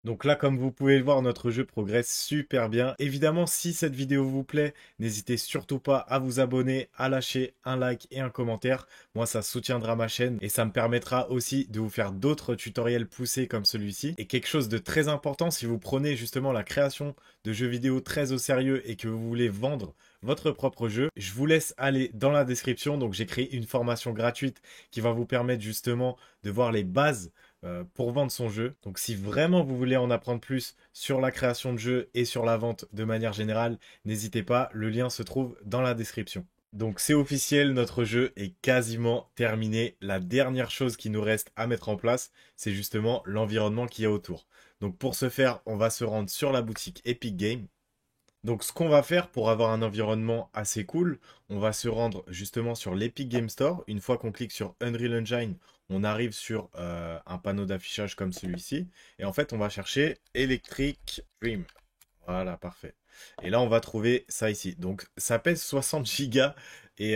Donc là, comme vous pouvez le voir, notre jeu progresse super bien. Évidemment, si cette vidéo vous plaît, n'hésitez surtout pas à vous abonner, à lâcher un like et un commentaire. Moi, ça soutiendra ma chaîne et ça me permettra aussi de vous faire d'autres tutoriels poussés comme celui-ci. Et quelque chose de très important, si vous prenez justement la création de jeux vidéo très au sérieux et que vous voulez vendre votre propre jeu, je vous laisse aller dans la description. Donc j'ai créé une formation gratuite qui va vous permettre justement de voir les bases pour vendre son jeu. Donc si vraiment vous voulez en apprendre plus sur la création de jeux et sur la vente de manière générale, n'hésitez pas, le lien se trouve dans la description. Donc c'est officiel, notre jeu est quasiment terminé. La dernière chose qui nous reste à mettre en place, c'est justement l'environnement qu'il y a autour. Donc pour ce faire, on va se rendre sur la boutique Epic Games. Donc ce qu'on va faire pour avoir un environnement assez cool, on va se rendre justement sur l'Epic Game Store. Une fois qu'on clique sur Unreal Engine, on arrive sur un panneau d'affichage comme celui-ci. Et en fait, on va chercher Electric Dream. Voilà, parfait. Et là, on va trouver ça ici. Donc, ça pèse 60 gigas et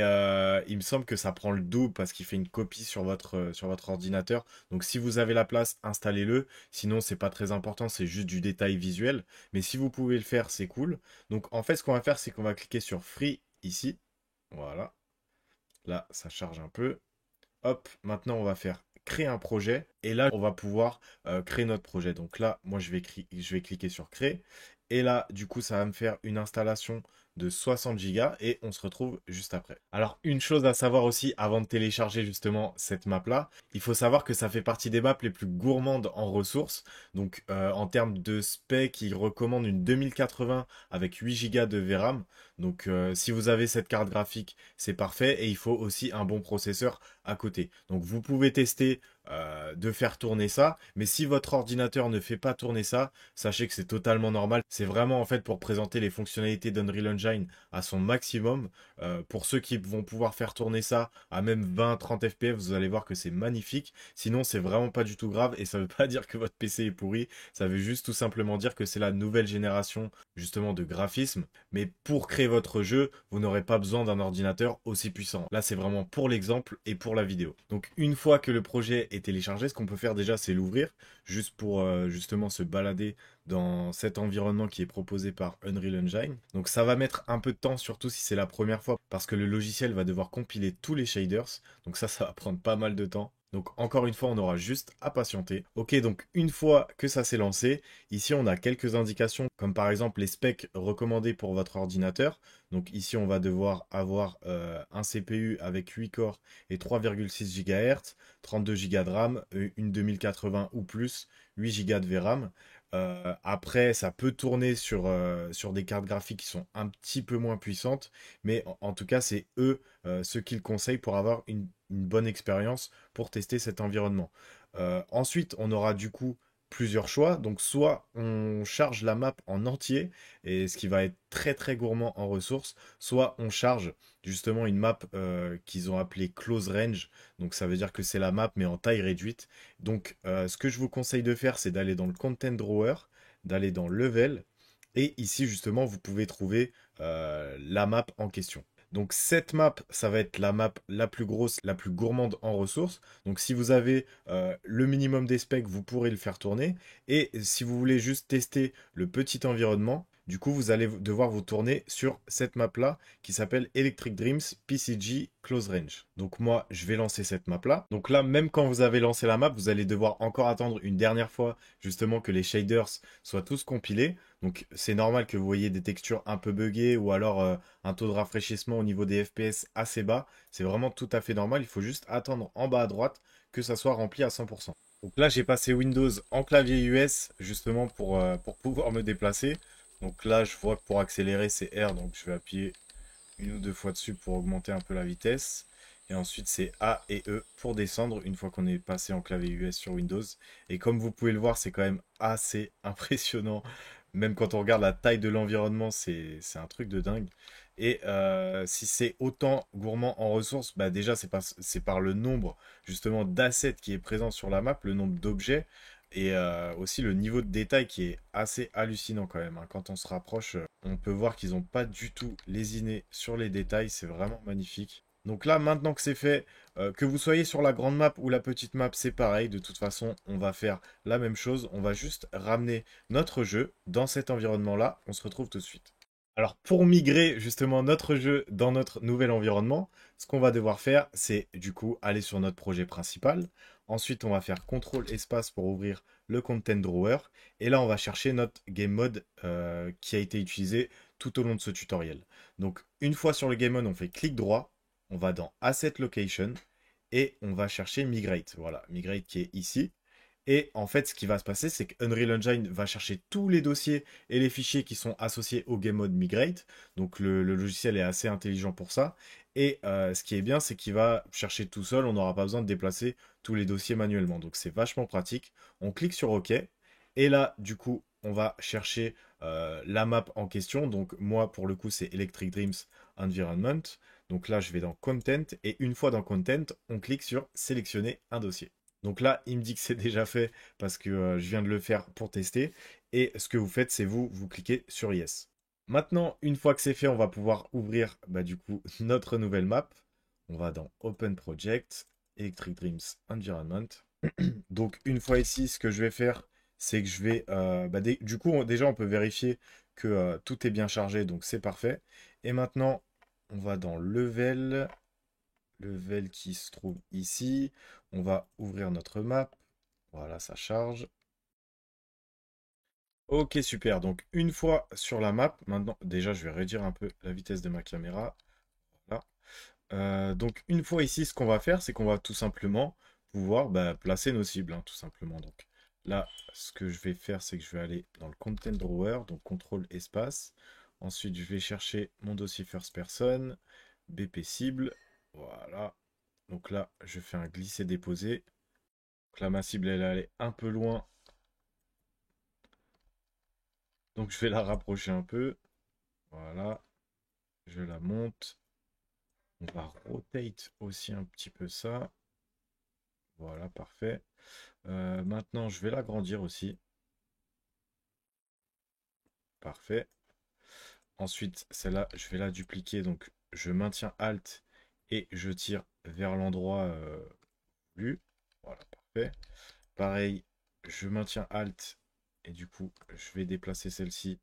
il me semble que ça prend le double parce qu'il fait une copie sur votre ordinateur. Donc, si vous avez la place, installez-le. Sinon, c'est pas très important, c'est juste du détail visuel. Mais si vous pouvez le faire, c'est cool. Donc, en fait, ce qu'on va faire, c'est qu'on va cliquer sur Free ici. Voilà. Là, ça charge un peu. Hop, maintenant, on va faire créer un projet. Et là, on va pouvoir créer notre projet. Donc là, moi, je vais cliquer sur créer. Et là, du coup, ça va me faire une installation de 60 gigas et on se retrouve juste après. Alors, une chose à savoir aussi avant de télécharger justement cette map-là, il faut savoir que ça fait partie des maps les plus gourmandes en ressources. Donc, en termes de spec, il recommande une 2080 avec 8 gigas de VRAM. Donc, si vous avez cette carte graphique, c'est parfait. Et il faut aussi un bon processeur à côté. Donc, vous pouvez tester de faire tourner ça. Mais si votre ordinateur ne fait pas tourner ça, sachez que c'est totalement normal. C'est vraiment en fait pour présenter les fonctionnalités d'Unreal Engine à son maximum. Pour ceux qui vont pouvoir faire tourner ça à même 20-30 FPS, vous allez voir que c'est magnifique. Sinon, c'est vraiment pas du tout grave et ça veut pas dire que votre PC est pourri. Ça veut juste tout simplement dire que c'est la nouvelle génération justement de graphisme. Mais pour créer votre jeu, vous n'aurez pas besoin d'un ordinateur aussi puissant. Là, c'est vraiment pour l'exemple et pour la vidéo. Donc, une fois que le projet est téléchargé, ce qu'on peut faire déjà, c'est l'ouvrir, juste pour justement se balader dans cet environnement qui est proposé par Unreal Engine. Donc ça va mettre un peu de temps, surtout si c'est la première fois, parce que le logiciel va devoir compiler tous les shaders. Donc ça va prendre pas mal de temps. Donc encore une fois, on aura juste à patienter. Ok, donc une fois que ça s'est lancé, ici on a quelques indications, comme par exemple les specs recommandés pour votre ordinateur. Donc ici on va devoir avoir un CPU avec 8 corps et 3,6 GHz, 32 Go de RAM, une 2080 ou plus, 8 Go de VRAM. Après, ça peut tourner sur des cartes graphiques qui sont un petit peu moins puissantes, mais en tout cas, c'est eux ceux qu'ils conseillent pour avoir une bonne expérience pour tester cet environnement. Ensuite, on aura du coup plusieurs choix. Donc, soit on charge la map en entier, et ce qui va être très très gourmand en ressources, soit on charge justement une map qu'ils ont appelée Close Range. Donc, ça veut dire que c'est la map mais en taille réduite. Donc, ce que je vous conseille de faire, c'est d'aller dans le Content Drawer, d'aller dans Level, et ici, justement, vous pouvez trouver la map en question. Donc, cette map, ça va être la map la plus grosse, la plus gourmande en ressources. Donc, si vous avez le minimum des specs, vous pourrez le faire tourner. Et si vous voulez juste tester le petit environnement, du coup, vous allez devoir vous tourner sur cette map-là qui s'appelle Electric Dreams PCG Close Range. Donc moi, je vais lancer cette map-là. Donc là, même quand vous avez lancé la map, vous allez devoir encore attendre une dernière fois justement que les shaders soient tous compilés. Donc c'est normal que vous voyez des textures un peu buggées ou alors un taux de rafraîchissement au niveau des FPS assez bas. C'est vraiment tout à fait normal. Il faut juste attendre en bas à droite que ça soit rempli à 100%. Donc là, j'ai passé Windows en clavier US justement pour pouvoir me déplacer. Donc là, je vois que pour accélérer, c'est R, donc je vais appuyer une ou deux fois dessus pour augmenter un peu la vitesse. Et ensuite, c'est A et E pour descendre une fois qu'on est passé en clavier US sur Windows. Et comme vous pouvez le voir, c'est quand même assez impressionnant. Même quand on regarde la taille de l'environnement, c'est un truc de dingue. Et si c'est autant gourmand en ressources, bah déjà c'est par le nombre justement d'assets qui est présent sur la map, le nombre d'objets et aussi le niveau de détail qui est assez hallucinant quand même, hein. Quand on se rapproche, on peut voir qu'ils n'ont pas du tout lésiné sur les détails, c'est vraiment magnifique. Donc là, maintenant que c'est fait, que vous soyez sur la grande map ou la petite map, c'est pareil. De toute façon, on va faire la même chose. On va juste ramener notre jeu dans cet environnement-là. On se retrouve tout de suite. Alors pour migrer justement notre jeu dans notre nouvel environnement, ce qu'on va devoir faire, c'est du coup aller sur notre projet principal. Ensuite, on va faire CTRL espace pour ouvrir le Content Drawer. Et là, on va chercher notre game mode qui a été utilisé tout au long de ce tutoriel. Donc une fois sur le game mode, on fait clic droit, on va dans Asset Location et on va chercher Migrate. Voilà, Migrate qui est ici. Et en fait, ce qui va se passer, c'est que Unreal Engine va chercher tous les dossiers et les fichiers qui sont associés au game mode Migrate. Donc le logiciel est assez intelligent pour ça. Et ce qui est bien, c'est qu'il va chercher tout seul. On n'aura pas besoin de déplacer tous les dossiers manuellement. Donc c'est vachement pratique. On clique sur OK. Et là, du coup, on va chercher la map en question. Donc moi, pour le coup, c'est Electric Dreams Environment. Donc là, je vais dans Content. Et une fois dans Content, on clique sur Sélectionner un dossier. Donc là, il me dit que c'est déjà fait parce que je viens de le faire pour tester. Et ce que vous faites, c'est vous cliquez sur Yes. Maintenant, une fois que c'est fait, on va pouvoir ouvrir du coup notre nouvelle map. On va dans Open Project, Electric Dreams Environment. Donc une fois ici, ce que je vais faire, c'est que je vais... du coup, déjà, on peut vérifier que tout est bien chargé, donc c'est parfait. Et maintenant, on va dans Level, level qui se trouve ici. On va ouvrir notre map. Voilà, ça charge. Ok, super. Donc, une fois sur la map, maintenant, déjà, je vais réduire un peu la vitesse de ma caméra. Voilà. Donc, une fois ici, ce qu'on va faire, c'est qu'on va tout simplement pouvoir placer nos cibles, hein, tout simplement. Donc, là, ce que je vais faire, c'est que je vais aller dans le Content Drawer, donc contrôle espace. Ensuite, je vais chercher mon dossier first person, BP cible. Voilà. Donc là, je fais un glisser-déposer. Donc là, ma cible, elle est allée un peu loin. Donc je vais la rapprocher un peu. Voilà. Je la monte. On va rotate aussi un petit peu ça. Voilà, parfait. Maintenant, je vais l'agrandir aussi. Parfait. Ensuite, celle-là, je vais la dupliquer. Donc, je maintiens Alt et je tire vers l'endroit voulu. Voilà, parfait. Pareil, je maintiens Alt et du coup, je vais déplacer celle-ci.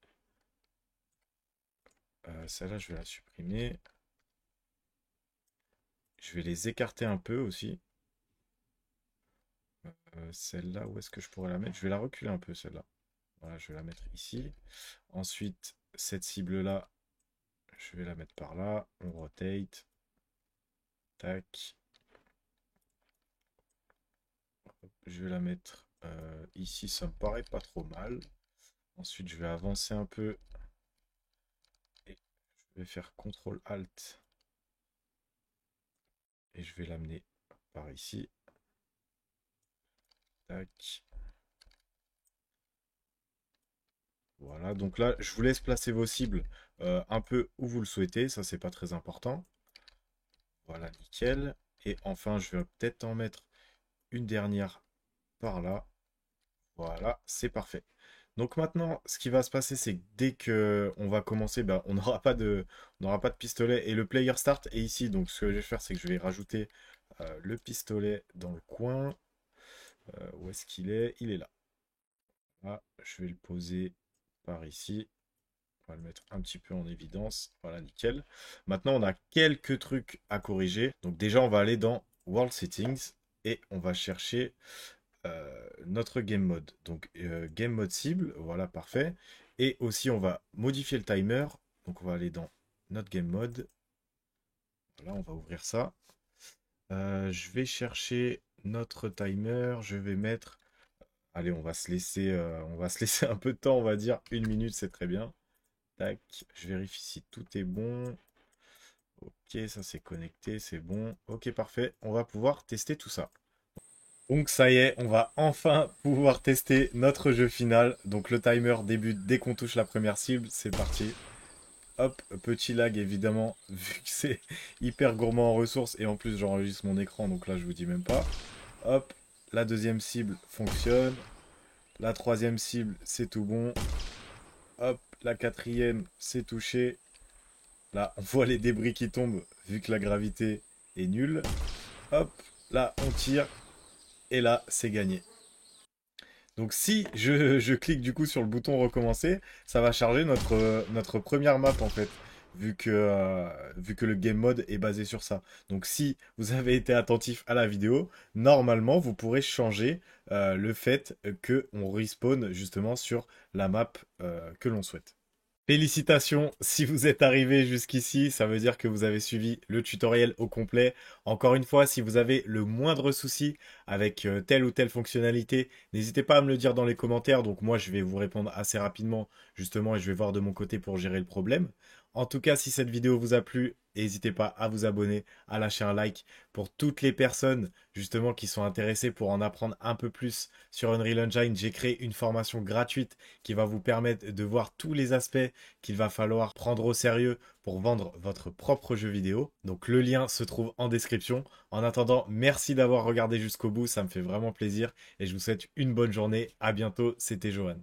Celle-là, je vais la supprimer. Je vais les écarter un peu aussi. Celle-là, où est-ce que je pourrais la mettre? Je vais la reculer un peu, celle-là. Voilà, je vais la mettre ici. Ensuite, cette cible-là, je vais la mettre par là. On rotate. Tac. Je vais la mettre ici, ça me paraît pas trop mal. Ensuite, je vais avancer un peu. Et je vais faire CTRL-ALT. Et je vais l'amener par ici. Tac. Voilà, donc là, je vous laisse placer vos cibles un peu où vous le souhaitez. Ça, c'est pas très important. Voilà, nickel. Et enfin, je vais peut-être en mettre une dernière par là. Voilà, c'est parfait. Donc maintenant, ce qui va se passer, c'est que dès que on va commencer, on n'aura pas de pistolet et le player start est ici. Donc ce que je vais faire, c'est que je vais rajouter le pistolet dans le coin. Où est-ce qu'il est? Il est là. Là, je vais le poser par ici. On va le mettre un petit peu en évidence. Voilà, nickel. Maintenant, on a quelques trucs à corriger. Donc déjà, on va aller dans World Settings et on va chercher notre game mode. Donc game mode cible, voilà, parfait. Et aussi, on va modifier le timer. Donc on va aller dans notre game mode. Voilà, on va ouvrir ça. Je vais chercher notre timer. Je vais mettre... Allez, on va se laisser un peu de temps, on va dire 1 minute, c'est très bien. Tac, je vérifie si tout est bon. Ok, ça c'est connecté, c'est bon. Ok, parfait. On va pouvoir tester tout ça. Donc ça y est, on va enfin pouvoir tester notre jeu final. Donc le timer débute dès qu'on touche la première cible. C'est parti. Hop, petit lag évidemment, vu que c'est hyper gourmand en ressources. Et en plus j'enregistre mon écran, donc là je vous dis même pas. Hop, la deuxième cible fonctionne. La troisième cible, c'est tout bon. Hop, la quatrième, c'est touché. Là, on voit les débris qui tombent, vu que la gravité est nul. Hop, là on tire et là c'est gagné. Donc si je clique du coup sur le bouton recommencer, ça va charger notre première map en fait, vu que le game mode est basé sur ça. Donc si vous avez été attentif à la vidéo, normalement vous pourrez changer le fait que on respawn justement sur la map que l'on souhaite. Félicitations, si vous êtes arrivé jusqu'ici, ça veut dire que vous avez suivi le tutoriel au complet. Encore une fois, si vous avez le moindre souci avec telle ou telle fonctionnalité, n'hésitez pas à me le dire dans les commentaires. Donc moi, je vais vous répondre assez rapidement, justement, et je vais voir de mon côté pour gérer le problème. En tout cas, si cette vidéo vous a plu, n'hésitez pas à vous abonner, à lâcher un like. Pour toutes les personnes, justement, qui sont intéressées pour en apprendre un peu plus sur Unreal Engine, j'ai créé une formation gratuite qui va vous permettre de voir tous les aspects qu'il va falloir prendre au sérieux pour vendre votre propre jeu vidéo. Donc le lien se trouve en description. En attendant, merci d'avoir regardé jusqu'au bout, ça me fait vraiment plaisir et je vous souhaite une bonne journée. À bientôt, c'était Johan.